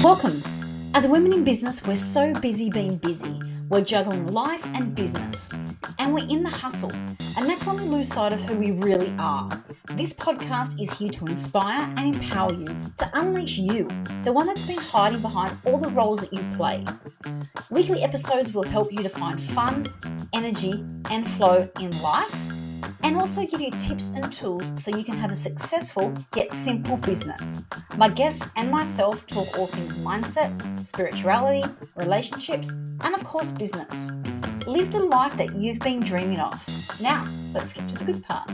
Welcome. As women in business, we're so busy being busy. We're juggling life and business, and we're in the hustle. And that's when we lose sight of who we really are. This podcast is here to inspire and empower you to unleash you, the one that's been hiding behind all the roles that you play. Weekly episodes will help you to find fun, energy, and flow in life, and also give you tips and tools so you can have a successful yet simple business. My guests and myself talk all things mindset, spirituality, relationships, and of course business. Live the life that you've been dreaming of. Now, let's get to the good part.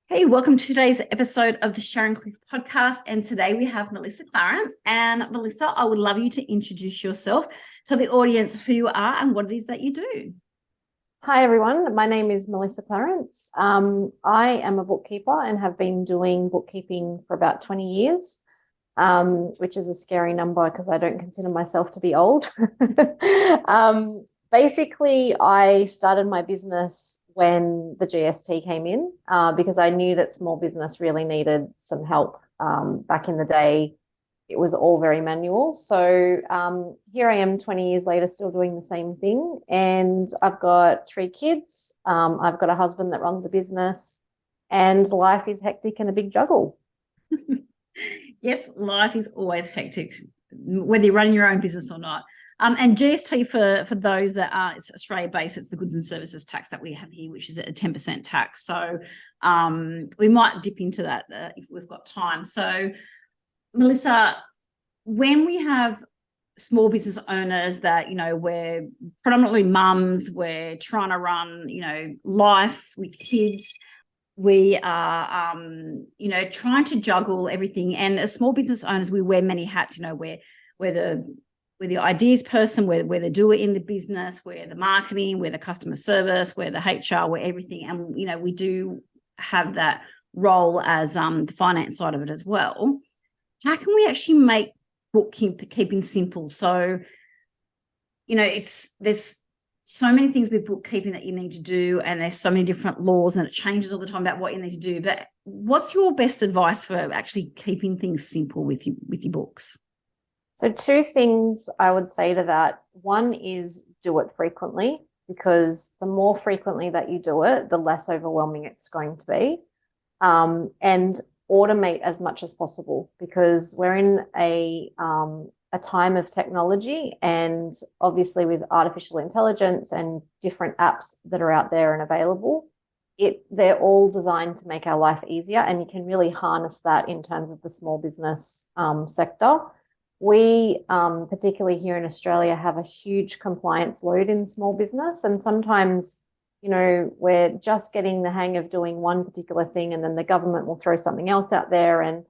Hey, welcome to today's episode of the Sharon Cliff podcast. And today we have Malisa Clarence. And Malisa, I would love you to introduce yourself to the audience, who you are and what it is that you do. Hi, everyone. My name is Malisa Clarence. I am a bookkeeper and have been doing bookkeeping for about 20 years, which is a scary number because I don't consider myself to be old. Basically, I started my business when the GST came in because I knew that small business really needed some help. Back in the day, it was all very manual. So here I am 20 years later, still doing the same thing. And I've got 3 kids. I've got a husband that runs a business, and life is hectic and a big juggle. Yes, life is always hectic, whether you're running your own business or not. And GST, for those that are Australia-based, it's the goods and services tax that we have here, which is a 10% tax. So we might dip into that if we've got time. So Malisa, when we have small business owners that, we're predominantly mums, we're trying to run, life with kids, we are, trying to juggle everything. And as small business owners, we wear many hats, we're the ideas person, we're the doer in the business, we're the marketing, we're the customer service, we're the HR, we're everything. And, we do have that role as the finance side of it as well. How can we actually make bookkeeping simple? So, there's so many things with bookkeeping that you need to do, and there's so many different laws, and it changes all the time about what you need to do. But what's your best advice for actually keeping things simple with your books? So 2 things I would say to that. One is do it frequently, because the more frequently that you do it, the less overwhelming it's going to be. And automate as much as possible, because we're in a time of technology, and obviously with artificial intelligence and different apps that are out there and available, they're all designed to make our life easier, and you can really harness that in terms of the small business sector. We, particularly here in Australia, have a huge compliance load in small business, and sometimes we're just getting the hang of doing one particular thing, and then the government will throw something else out there. And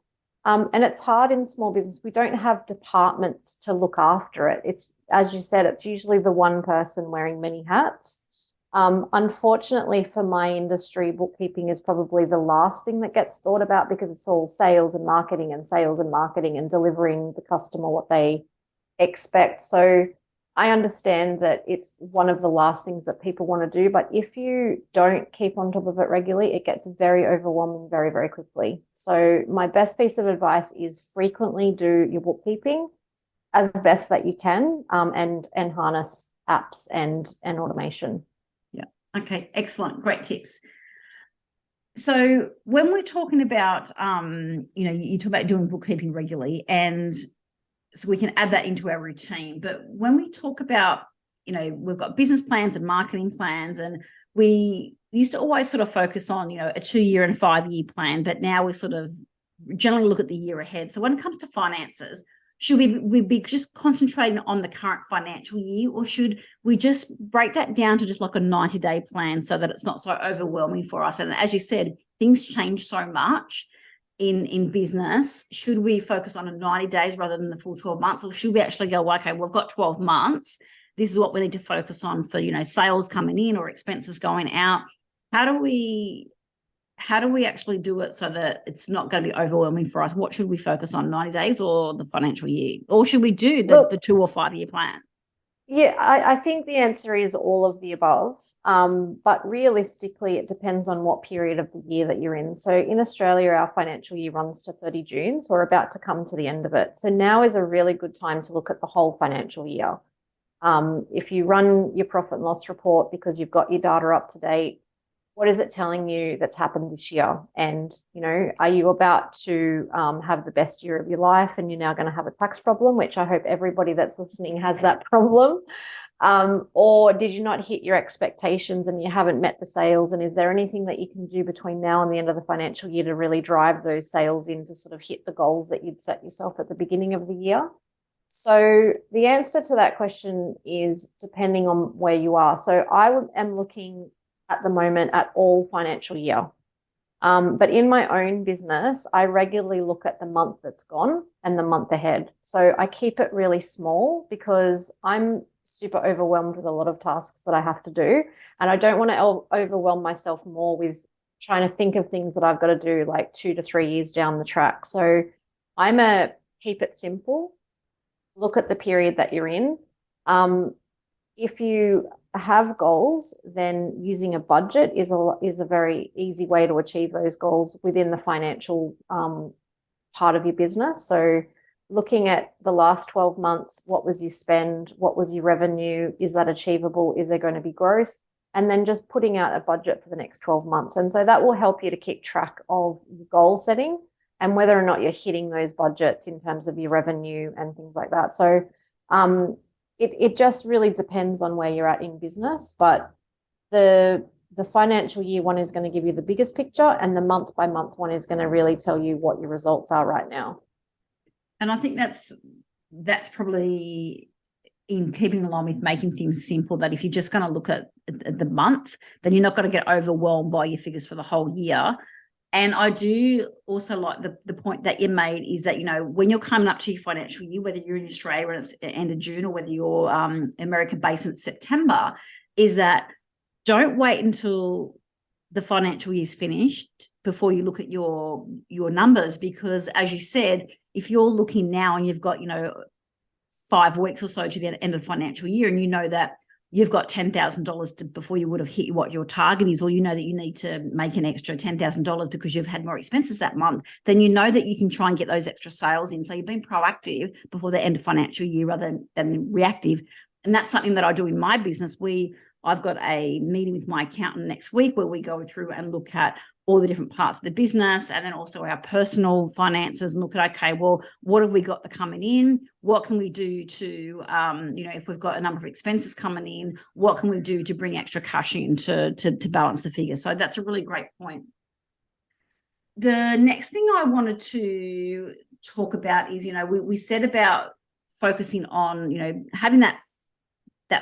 it's hard in small business. We don't have departments to look after it. It's, as you said, it's usually the one person wearing many hats. Unfortunately for my industry, bookkeeping is probably the last thing that gets thought about, because it's all sales and marketing and delivering the customer what they expect. So I understand that it's one of the last things that people want to do, but if you don't keep on top of it regularly, it gets very overwhelming very, very quickly. So my best piece of advice is frequently do your bookkeeping as best that you can, and harness apps and automation. Yeah. Okay. Excellent. Great tips. So when we're talking about, you talk about doing bookkeeping regularly, and so we can add that into our routine. But when we talk about, we've got business plans and marketing plans, and we used to always sort of focus on, a 2-year and 5-year plan, but now we sort of generally look at the year ahead. So when it comes to finances, should we be just concentrating on the current financial year, or should we just break that down to just like a 90-day plan so that it's not so overwhelming for us? And as you said, things change so much in business. Should we focus on 90 days rather than the full 12 months, or should we actually go, okay, we've got 12 months. This is what we need to focus on for, sales coming in or expenses going out. How do we actually do it so that it's not going to be overwhelming for us? What should we focus on, 90 days or the financial year? Or should we do the 2 or 5 year plan? Yeah, I think the answer is all of the above. But realistically, it depends on what period of the year that you're in. So in Australia, our financial year runs to 30 June. So we're about to come to the end of it. So now is a really good time to look at the whole financial year. If you run your profit and loss report because you've got your data up to date, what is it telling you that's happened this year? And, are you about to have the best year of your life and you're now going to have a tax problem, which I hope everybody that's listening has that problem? Or did you not hit your expectations and you haven't met the sales? And is there anything that you can do between now and the end of the financial year to really drive those sales in to sort of hit the goals that you'd set yourself at the beginning of the year? So the answer to that question is depending on where you are. So am looking at the moment at all financial year. But in my own business, I regularly look at the month that's gone and the month ahead. So I keep it really small because I'm super overwhelmed with a lot of tasks that I have to do. And I don't want to overwhelm myself more with trying to think of things that I've got to do like 2 to 3 years down the track. So keep it simple. Look at the period that you're in. If you have goals, then using a budget is a very easy way to achieve those goals within the financial part of your business. So looking at the last 12 months, what was your spend? What was your revenue? Is that achievable? Is there going to be growth? And then just putting out a budget for the next 12 months. And so that will help you to keep track of goal setting and whether or not you're hitting those budgets in terms of your revenue and things like that. So it just really depends on where you're at in business, but the financial year one is going to give you the biggest picture, and the month by month one is going to really tell you what your results are right now. And I think that's probably in keeping along with making things simple, that if you're just going to look at the month, then you're not going to get overwhelmed by your figures for the whole year. And I do also like the point that you made is that, when you're coming up to your financial year, whether you're in Australia and it's the end of June or whether you're American-based and it's September, is that don't wait until the financial year's finished before you look at your numbers, because as you said, if you're looking now and you've got, 5 weeks or so to the end of the financial year, and you know that you've got $10,000 before you would have hit what your target is, or you know that you need to make an extra $10,000 because you've had more expenses that month, then you know that you can try and get those extra sales in. So you've been proactive before the end of financial year rather than reactive. And that's something that I do in my business. I've got a meeting with my accountant next week where we go through and look at all the different parts of the business and then also our personal finances and look at, okay, well, what have we got that coming in? What can we do to, if we've got a number of expenses coming in, what can we do to bring extra cash in to balance the figure? So that's a really great point. The next thing I wanted to talk about is, we said about focusing on, having that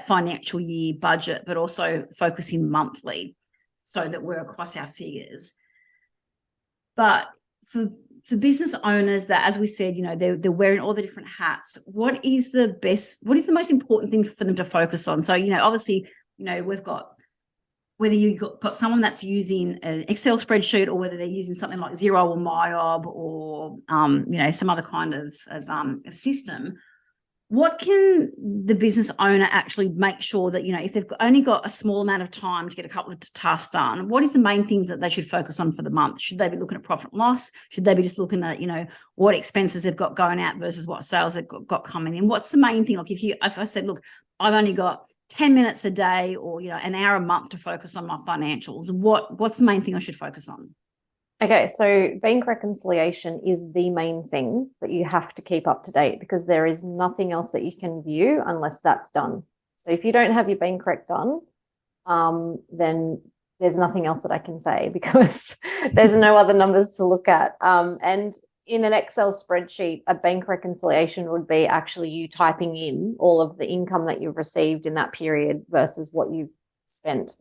financial year budget, but also focusing monthly so that we're across our figures. But for business owners that, as we said, they're wearing all the different hats, what is the most important thing for them to focus on? So, obviously, we've got, whether you've got someone that's using an Excel spreadsheet or whether they're using something like Xero or MyOb or, some other kind of system, what can the business owner actually make sure that, if they've only got a small amount of time to get a couple of tasks done, what is the main things that they should focus on for the month? Should they be looking at profit and loss? Should they be just looking at, what expenses they've got going out versus what sales they've got coming in? What's the main thing? Like if I said, look, I've only got 10 minutes a day or, an hour a month to focus on my financials, what's the main thing I should focus on? Okay, so bank reconciliation is the main thing that you have to keep up to date because there is nothing else that you can view unless that's done. So if you don't have your bank rec done, then there's nothing else that I can say because there's no other numbers to look at. And in an Excel spreadsheet, a bank reconciliation would be actually you typing in all of the income that you've received in that period versus what you've spent.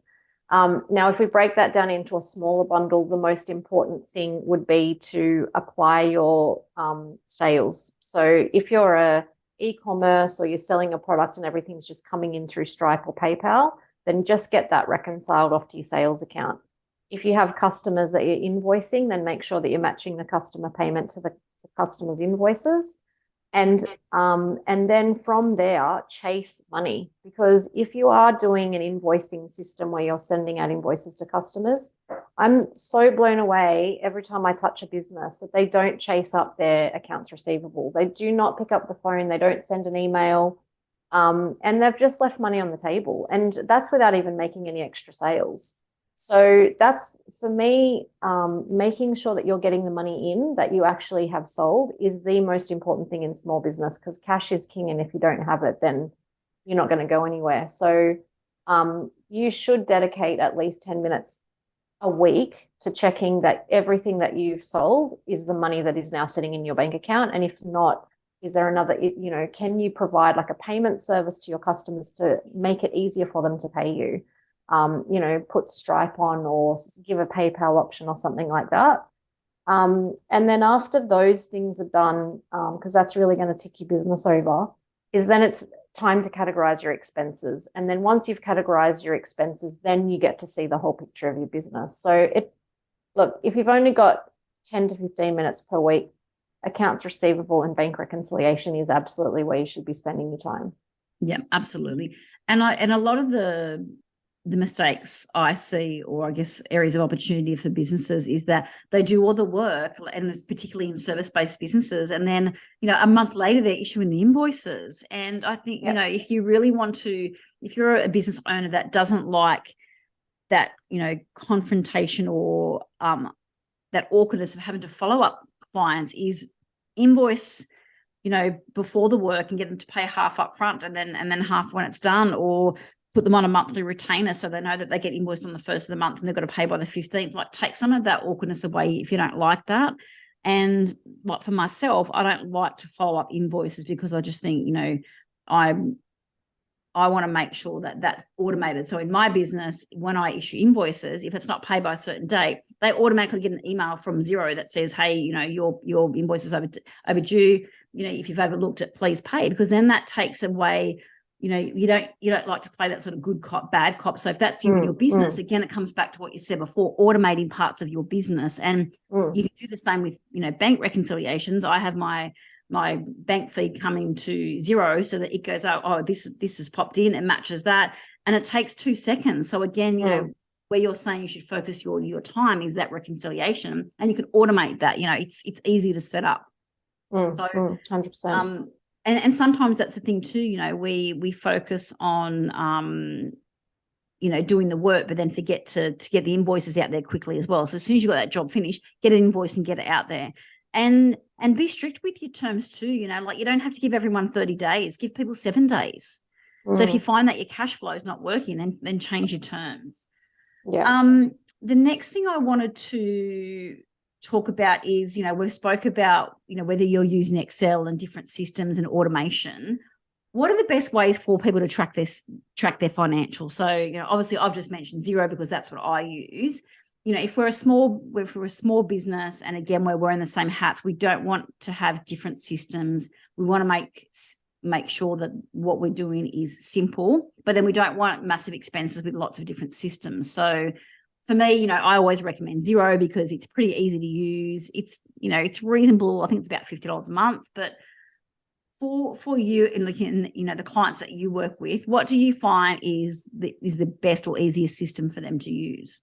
Now, if we break that down into a smaller bundle, the most important thing would be to apply your sales. So if you're a e-commerce or you're selling a product and everything's just coming in through Stripe or PayPal, then just get that reconciled off to your sales account. If you have customers that you're invoicing, then make sure that you're matching the customer payment to the customer's invoices. And then from there, chase money. Because if you are doing an invoicing system where you're sending out invoices to customers, I'm so blown away every time I touch a business that they don't chase up their accounts receivable. They do not pick up the phone. They don't send an email. And they've just left money on the table. And that's without even making any extra sales. So that's, for me, making sure that you're getting the money in that you actually have sold is the most important thing in small business, because cash is king. And if you don't have it, then you're not going to go anywhere. So you should dedicate at least 10 minutes a week to checking that everything that you've sold is the money that is now sitting in your bank account. And if not, is there another, can you provide like a payment service to your customers to make it easier for them to pay you? Put Stripe on or give a PayPal option or something like that. And then after those things are done, because that's really going to tick your business over, is then it's time to categorize your expenses. And then once you've categorized your expenses, then you get to see the whole picture of your business. So look, if you've only got 10 to 15 minutes per week, accounts receivable and bank reconciliation is absolutely where you should be spending your time. Yeah, absolutely. And a lot of the mistakes I see, or I guess areas of opportunity for businesses, is that they do all the work, and particularly in service-based businesses, and then, a month later they're issuing the invoices. And I think, if you really want to, if you're a business owner that doesn't like that, confrontation or that awkwardness of having to follow up clients, is invoice before the work and get them to pay half up front and then half when it's done, or put them on a monthly retainer so they know that they get invoiced on the first of the month and they've got to pay by the 15th. Like, take some of that awkwardness away if you don't like that. And like for myself, I don't like to follow up invoices because I just think, I want to make sure that that's automated. So in my business, when I issue invoices, if it's not paid by a certain date, they automatically get an email from Xero that says, hey, your invoice is overdue. If you've overlooked it, please pay, because then that takes away, you don't like to play that sort of good cop, bad cop. So if that's you in your business, again, it comes back to what you said before, automating parts of your business. And you can do the same with, bank reconciliations. I have my bank feed coming to Xero so that it goes, this has popped in, it matches that. And it takes 2 seconds. So again, where you're saying you should focus your time is that reconciliation, and you can automate that. It's easy to set up. So 100%. And sometimes that's the thing too, we focus on, doing the work, but then forget to get the invoices out there quickly as well. So as soon as you've got that job finished, get an invoice and get it out there. And be strict with your terms too, like you don't have to give everyone 30 days, give people 7 days. So if you find that your cash flow is not working, then change your terms. Yeah. The next thing I wanted to talk about is, we've spoke about, whether you're using Excel and different systems and automation. What are the best ways for people to track their financials? So, obviously I've just mentioned Xero because that's what I use. If we're a small business, and again, where we're in the same hats, we don't want to have different systems. We want to make sure that what we're doing is simple, but then we don't want massive expenses with lots of different systems. So for me, I always recommend Xero because it's pretty easy to use. It's, it's reasonable. I think it's about $50 a month, but for you and looking, the clients that you work with, what do you find is the best or easiest system for them to use?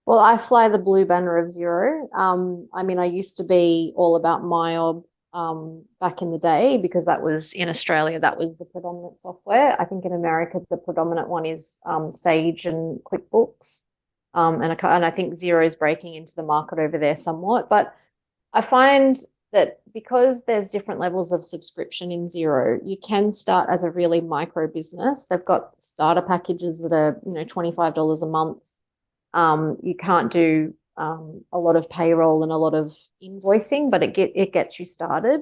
Well, I fly the blue banner of Xero. I used to be all about MyOb back in the day, because that was in Australia, that was the predominant software. I think in America, the predominant one is Sage and QuickBooks. And I think Xero is breaking into the market over there somewhat. But I find that because there's different levels of subscription in Xero, you can start as a really micro business. They've got starter packages that are, $25 a month. You can't do a lot of payroll and a lot of invoicing, but it gets you started.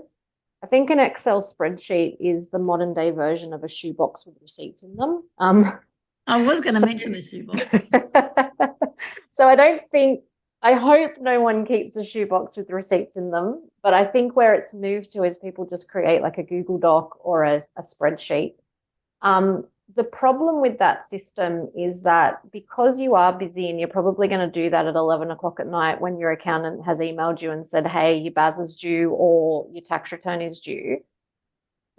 I think an Excel spreadsheet is the modern day version of a shoebox with receipts in them. I was going to mention the shoebox. So I hope no one keeps a shoebox with receipts in them, but I think where it's moved to is people just create like a Google Doc or a spreadsheet. the problem with that system is that because you are busy and you're probably going to do that at 11 o'clock at night when your accountant has emailed you and said, hey, your BAS is due or your tax return is due,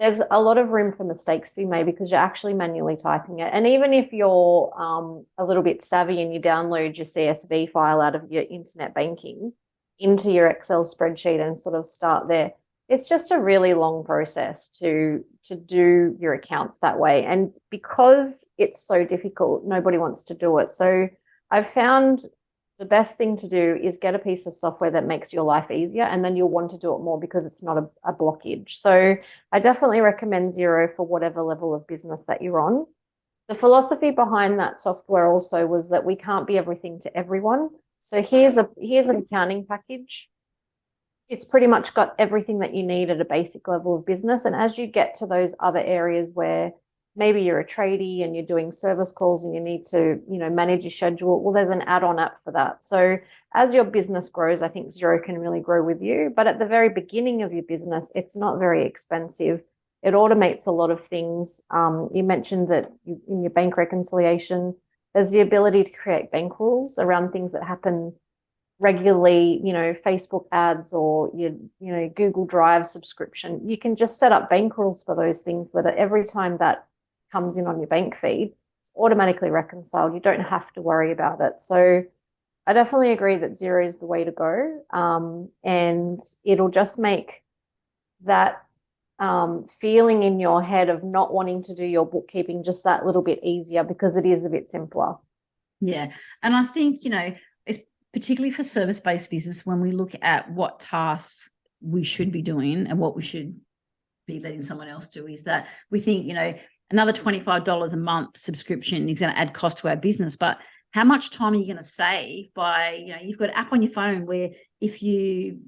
there's a lot of room for mistakes to be made because you're actually manually typing it. And even if you're a little bit savvy and you download your CSV file out of your internet banking into your Excel spreadsheet and sort of start there, it's just a really long process to do your accounts that way. And because it's so difficult, nobody wants to do it. So I've found the best thing to do is get a piece of software that makes your life easier, and then you'll want to do it more because it's not a blockage. So I definitely recommend Xero for whatever level of business that you're on. The philosophy behind that software also was that we can't be everything to everyone. So here's an accounting package. It's pretty much got everything that you need at a basic level of business. And as you get to those other areas where maybe you're a tradie and you're doing service calls and you need to, manage your schedule, well, there's an add-on app for that. So as your business grows, I think Xero can really grow with you. But at the very beginning of your business, it's not very expensive. It automates a lot of things. You mentioned that in your bank reconciliation, there's the ability to create bank rules around things that happen regularly, Facebook ads or your, Google Drive subscription. You can just set up bank rules for those things that every time that comes in on your bank feed, it's automatically reconciled. You don't have to worry about it. So I definitely agree that Xero is the way to go. And it'll just make that feeling in your head of not wanting to do your bookkeeping just that little bit easier because it is a bit simpler. Yeah. And I think, it's particularly for service-based business, when we look at what tasks we should be doing and what we should be letting someone else do, is that we think, another $25 a month subscription is going to add cost to our business. But how much time are you going to save by, you've got an app on your phone where if you've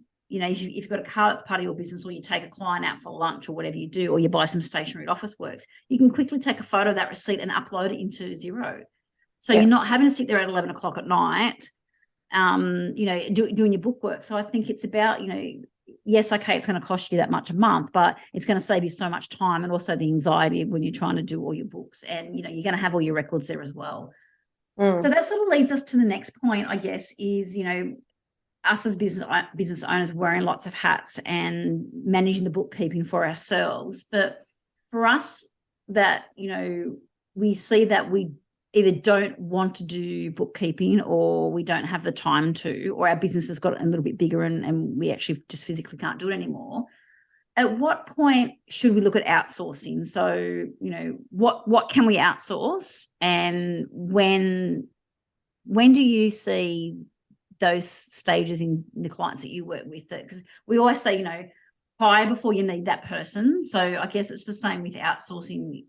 got a car that's part of your business, or you take a client out for lunch or whatever you do, or you buy some stationery at Officeworks, you can quickly take a photo of that receipt and upload it into Xero. So You're not having to sit there at 11 o'clock at night, doing your bookwork. So I think it's about, yes, okay, it's going to cost you that much a month, but it's going to save you so much time, and also the anxiety when you're trying to do all your books, and, you're going to have all your records there as well. So that sort of leads us to the next point, I guess, is, us as business owners wearing lots of hats and managing the bookkeeping for ourselves. But for us that, we see that we either don't want to do bookkeeping, or we don't have the time to, or our business has got a little bit bigger and we actually just physically can't do it anymore. At what point should we look at outsourcing? So, what can we outsource, and when do you see those stages in the clients that you work with? Because we always say, hire before you need that person. So I guess it's the same with outsourcing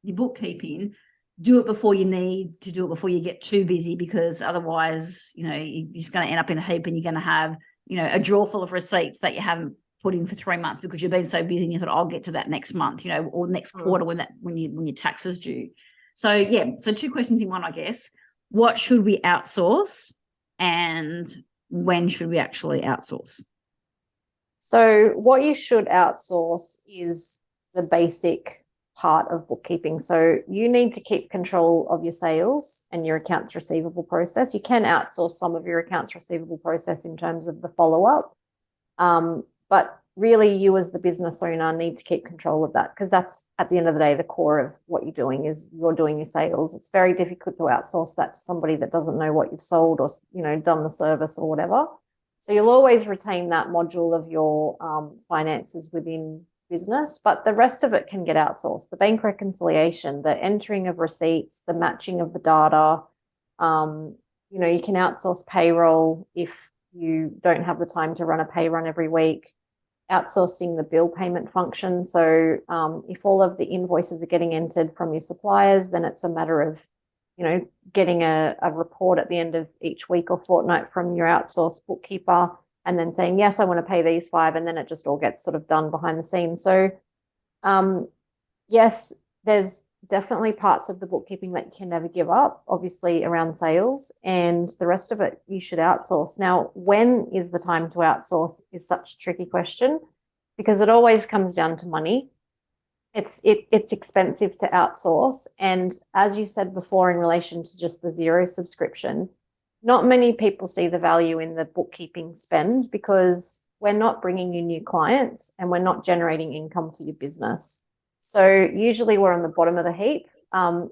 your bookkeeping. Do it before you need to do it, before you get too busy, because otherwise, you're just going to end up in a heap, and you're going to have, a drawer full of receipts that you haven't put in for 3 months because you've been so busy and you thought, I'll get to that next month, or next quarter when your tax is due. So, yeah. So 2 questions in one, I guess. What should we outsource, and when should we actually outsource? So what you should outsource is the basic part of bookkeeping. So you need to keep control of your sales and your accounts receivable process. You can outsource some of your accounts receivable process in terms of the follow-up. But really, you as the business owner need to keep control of that, because that's, at the end of the day, the core of what you're doing is you're doing your sales. It's very difficult to outsource that to somebody that doesn't know what you've sold or, done the service or whatever. So you'll always retain that module of your finances within business, but the rest of it can get outsourced. The bank reconciliation, the entering of receipts, the matching of the data. You can outsource payroll if you don't have the time to run a pay run every week. Outsourcing the bill payment function. So if all of the invoices are getting entered from your suppliers, then it's a matter of, getting a report at the end of each week or fortnight from your outsourced bookkeeper, and then saying, yes, I want to pay these 5, and then it just all gets sort of done behind the scenes. So yes, there's definitely parts of the bookkeeping that you can never give up, obviously around sales, and the rest of it you should outsource. Now, when is the time to outsource is such a tricky question, because it always comes down to money. it's expensive to outsource. And as you said before, in relation to just the Xero subscription, not many people see the value in the bookkeeping spend because we're not bringing you new clients and we're not generating income for your business. So usually we're on the bottom of the heap.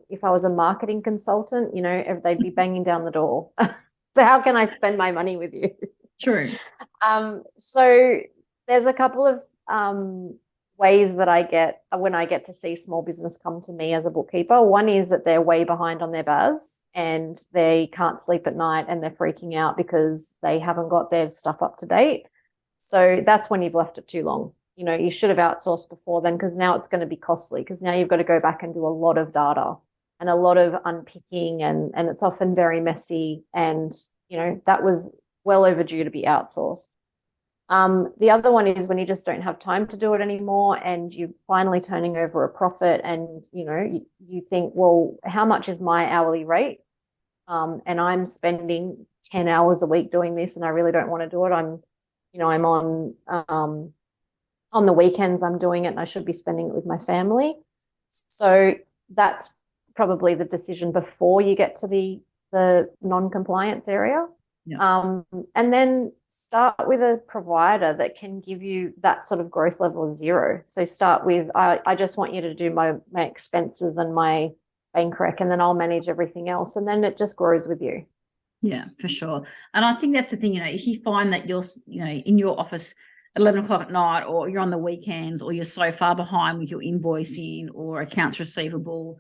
If I was a marketing consultant, they'd be banging down the door. So how can I spend my money with you? True. So there's a couple of ways that I get when I get to see small business come to me as a bookkeeper. One is that they're way behind on their BAS and they can't sleep at night and they're freaking out because they haven't got their stuff up to date. So that's when you've left it too long. You should have outsourced before then, because now it's going to be costly, because now you've got to go back and do a lot of data and a lot of unpicking, and it's often very messy. And, that was well overdue to be outsourced. The other one is when you just don't have time to do it anymore and you're finally turning over a profit, and, you think, well, how much is my hourly rate? And I'm spending 10 hours a week doing this and I really don't want to do it. I'm on the weekends I'm doing it and I should be spending it with my family. So that's probably the decision before you get to the non-compliance area. Yeah. And then start with a provider that can give you that sort of growth level of Xero. So start with, I just want you to do my expenses and my bank rec, and then I'll manage everything else. And then it just grows with you. Yeah, for sure. And I think that's the thing, if you find that you're, in your office at 11 o'clock at night, or you're on the weekends, or you're so far behind with your invoicing or accounts receivable,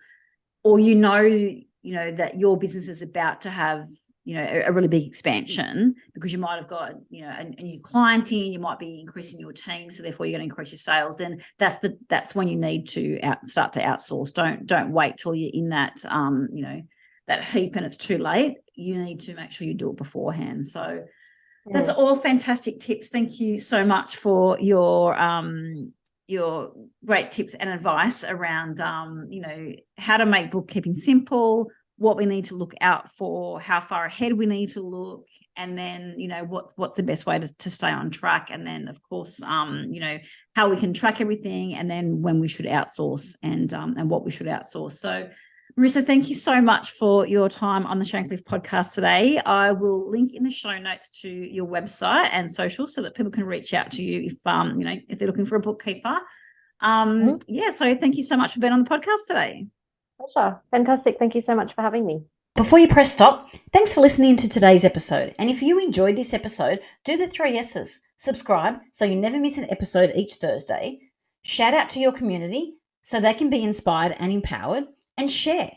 or that your business is about to have a really big expansion because you might have got a new client in, you might be increasing your team, so therefore you're going to increase your sales, then that's when you need to start to outsource. Don't wait till you're in that that heap and it's too late. You need to make sure you do it beforehand. So that's all fantastic tips. Thank you so much for your great tips and advice around how to make bookkeeping simple, what we need to look out for, how far ahead we need to look, and then what's the best way to stay on track, and then of course how we can track everything, and then when we should outsource and what we should outsource. So Malisa, thank you so much for your time on the Sharon Cliff podcast today. I will link in the show notes to your website and social so that people can reach out to you if they're looking for a bookkeeper. So thank you so much for being on the podcast today. Pleasure. Fantastic. Thank you so much for having me. Before you press stop, thanks for listening to today's episode. And if you enjoyed this episode, do the 3 S's. Subscribe so you never miss an episode each Thursday. Shout out to your community so they can be inspired and empowered. And share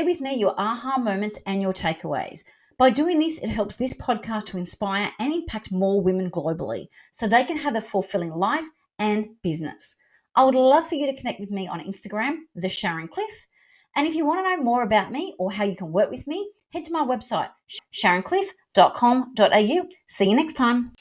with me your aha moments and your takeaways. By doing this, it helps this podcast to inspire and impact more women globally so they can have a fulfilling life and business. I would love for you to connect with me on Instagram, The Sharon Cliff. And if you want to know more about me or how you can work with me, head to my website, sharoncliff.com.au. See you next time.